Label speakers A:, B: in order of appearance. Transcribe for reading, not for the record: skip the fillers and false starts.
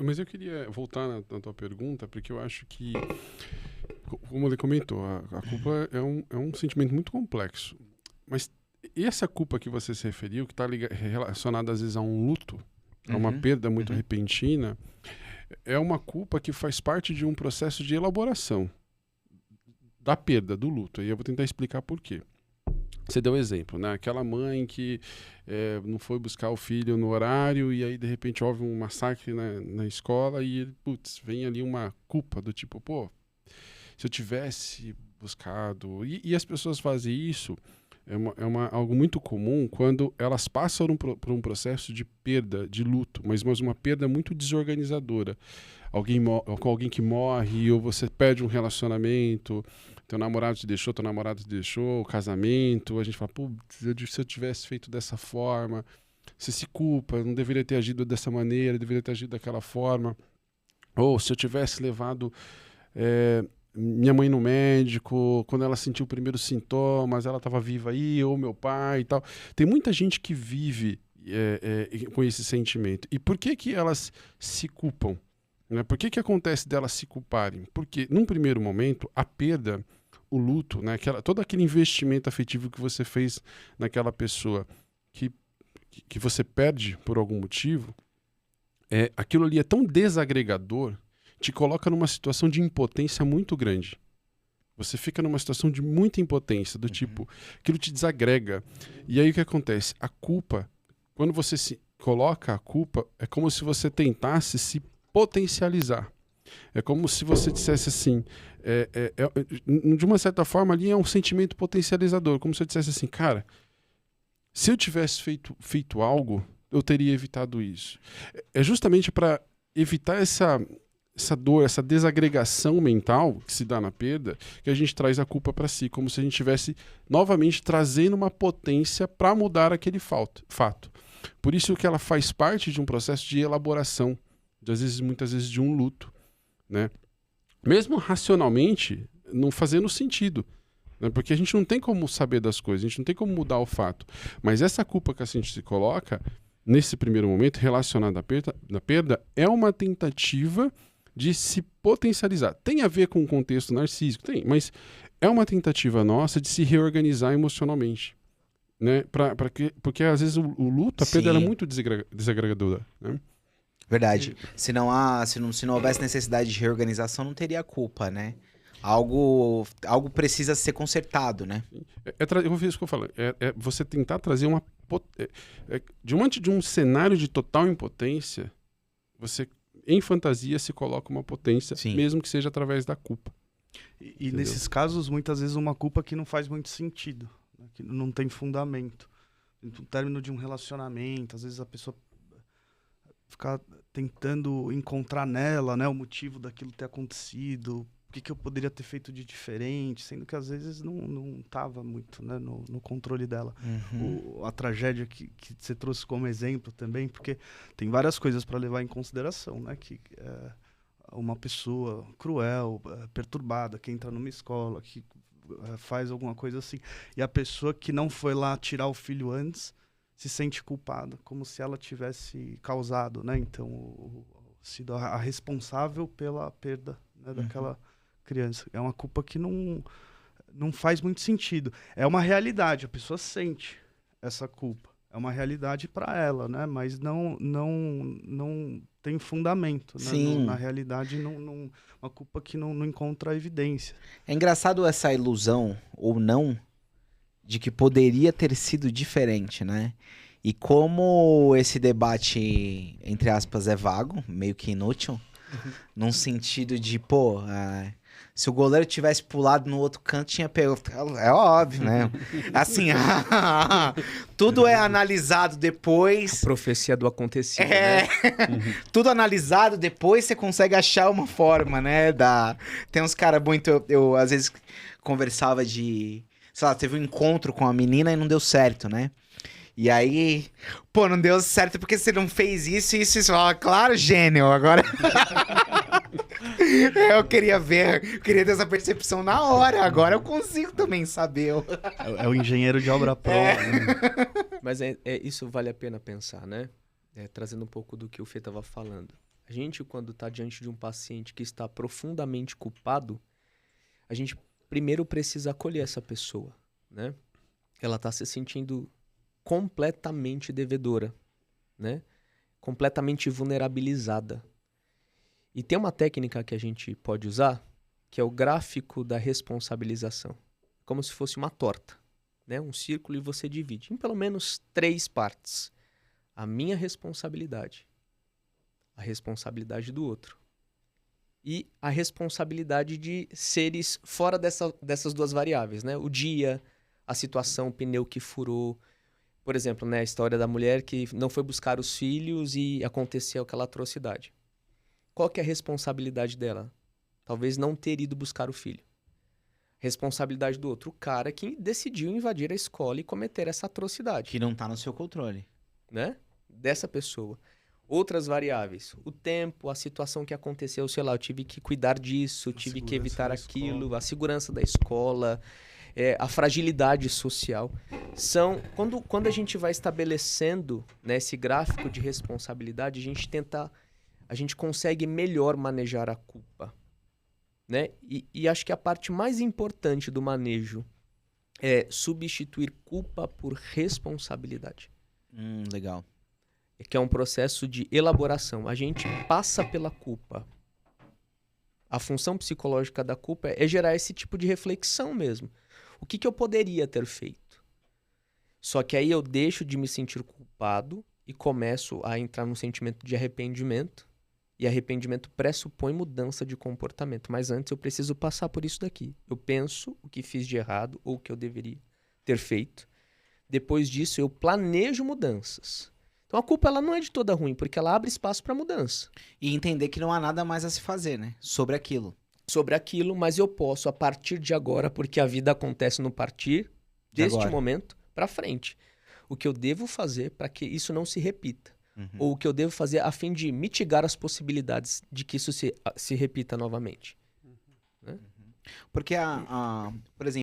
A: Mas eu queria voltar na tua pergunta, porque eu acho que, como ele comentou, a culpa é um sentimento muito complexo. Mas e essa culpa que você se referiu, que está relacionada às vezes a um luto, a uma perda muito repentina, é uma culpa que faz parte de um processo de elaboração da perda, do luto. E eu vou tentar explicar por quê. Você deu exemplo, né? Aquela mãe que não foi buscar o filho no horário e aí de repente houve um massacre na escola e, putz, vem ali uma culpa do tipo, pô, se eu tivesse buscado... E as pessoas fazem isso, algo muito comum quando elas passam por um processo de perda, de luto, mas uma perda muito desorganizadora. Com alguém que morre, ou você perde um relacionamento, teu namorado te deixou, o casamento, a gente fala, pô, se eu tivesse feito dessa forma, você se culpa, não deveria ter agido dessa maneira, deveria ter agido daquela forma. Ou se eu tivesse levado minha mãe no médico, quando ela sentiu o primeiro sintomas, ela estava viva aí, ou meu pai e tal. Tem muita gente que vive com esse sentimento. E por que elas se culpam? Né? Por que acontece delas se culparem? Porque, num primeiro momento, a perda, o luto, né? Todo aquele investimento afetivo que você fez naquela pessoa, que você perde por algum motivo, aquilo ali é tão desagregador, te coloca numa situação de impotência muito grande. Você fica numa situação de muita impotência, do tipo, aquilo te desagrega. E aí o que acontece? A culpa, quando você se coloca a culpa, é como se você tentasse se potencializar. É como se você dissesse assim, de uma certa forma ali é um sentimento potencializador, como se eu dissesse assim, cara, se eu tivesse feito algo, eu teria evitado isso. É justamente para evitar essa dor, essa desagregação mental que se dá na perda, que a gente traz a culpa para si, como se a gente estivesse novamente trazendo uma potência para mudar aquele fato. Por isso que ela faz parte de um processo de elaboração, muitas vezes de um luto, né? Mesmo racionalmente, não fazendo sentido, né? Porque a gente não tem como saber das coisas, a gente não tem como mudar o fato. Mas essa culpa que a gente se coloca, nesse primeiro momento, relacionada à perda, é uma tentativa de se potencializar. Tem a ver com o contexto narcísico? Tem, mas é uma tentativa nossa de se reorganizar emocionalmente. Né? Porque às vezes o luto, a perda, ela é muito desagregadora, né?
B: Verdade. Se não houvesse necessidade de reorganização, não teria culpa, né? Algo precisa ser consertado, né?
A: Eu vou ver isso que eu falo. Você tentar trazer diante de um cenário de total impotência, você, em fantasia, se coloca uma potência,
B: Sim.
A: mesmo que seja através da culpa.
C: E nesses casos, muitas vezes, uma culpa que não faz muito sentido, né? Que não tem fundamento. No término de um relacionamento, às vezes a pessoa ficar tentando encontrar nela, né, o motivo daquilo ter acontecido, o que eu poderia ter feito de diferente, sendo que às vezes não estava muito, né, no controle dela. A tragédia que você trouxe como exemplo também, porque tem várias coisas para levar em consideração, né, que uma pessoa cruel, perturbada, que entra numa escola, que faz alguma coisa assim, e a pessoa que não foi lá tirar o filho antes se sente culpada, como se ela tivesse causado, né? Então, sido a responsável pela perda, né, daquela criança. É uma culpa que não faz muito sentido. É uma realidade, a pessoa sente essa culpa. É uma realidade para ela, né? Mas não tem fundamento, né?
B: Sim.
C: Na realidade, uma culpa que não encontra evidência.
B: É engraçado essa ilusão, ou não, de que poderia ter sido diferente, né? E como esse debate, entre aspas, é vago, meio que inútil, num sentido de, pô, se o goleiro tivesse pulado no outro canto, tinha pego. É óbvio, né? Assim, tudo é analisado depois.
D: A profecia do acontecido, né?
B: Tudo analisado depois, você consegue achar uma forma, né? Tem uns caras muito... Eu, às vezes, conversava de... Sei lá, teve um encontro com a menina e não deu certo, né? E aí, pô, não deu certo porque você não fez isso e isso. Claro, gênio, agora... eu queria ter essa percepção na hora, agora eu consigo também saber.
C: É o engenheiro de obra pronta. Né?
D: Mas isso vale a pena pensar, né? Trazendo um pouco do que o Fê estava falando. A gente, quando está diante de um paciente que está profundamente culpado, a gente primeiro precisa acolher essa pessoa, né? Ela está se sentindo completamente devedora, né? Completamente vulnerabilizada. E tem uma técnica que a gente pode usar, que é o gráfico da responsabilização. Como se fosse uma torta, né? Um círculo, e você divide em pelo menos 3 partes. A minha responsabilidade, a responsabilidade do outro e a responsabilidade de seres fora dessas 2 variáveis, né? O dia, a situação, o pneu que furou. Por exemplo, né, a história da mulher que não foi buscar os filhos e aconteceu aquela atrocidade. Qual que é a responsabilidade dela? Talvez não ter ido buscar o filho. Responsabilidade do outro, o cara que decidiu invadir a escola e cometer essa atrocidade.
B: Que não tá no seu controle.
D: Né? Dessa pessoa. Outras variáveis, o tempo, a situação que aconteceu, sei lá, eu tive que cuidar disso, tive que evitar aquilo, a segurança da escola, a fragilidade social. Quando a gente vai estabelecendo, né, esse gráfico de responsabilidade, a gente consegue melhor manejar a culpa. Né? E acho que a parte mais importante do manejo é substituir culpa por responsabilidade.
B: Legal.
D: Que é um processo de elaboração. A gente passa pela culpa. A função psicológica da culpa é gerar esse tipo de reflexão mesmo. O que eu poderia ter feito? Só que aí eu deixo de me sentir culpado e começo a entrar num sentimento de arrependimento. E arrependimento pressupõe mudança de comportamento. Mas antes eu preciso passar por isso daqui. Eu penso o que fiz de errado ou o que eu deveria ter feito. Depois disso eu planejo mudanças. Então a culpa ela não é de toda ruim, porque ela abre espaço para mudança.
B: E entender que não há nada mais a se fazer, né? Sobre aquilo.
D: Sobre aquilo, mas eu posso, a partir de agora, porque a vida acontece no partir deste momento para frente. O que eu devo fazer para que isso não se repita. Ou o que eu devo fazer a fim de mitigar as possibilidades de que isso se repita novamente. Né?
B: Porque, por exemplo,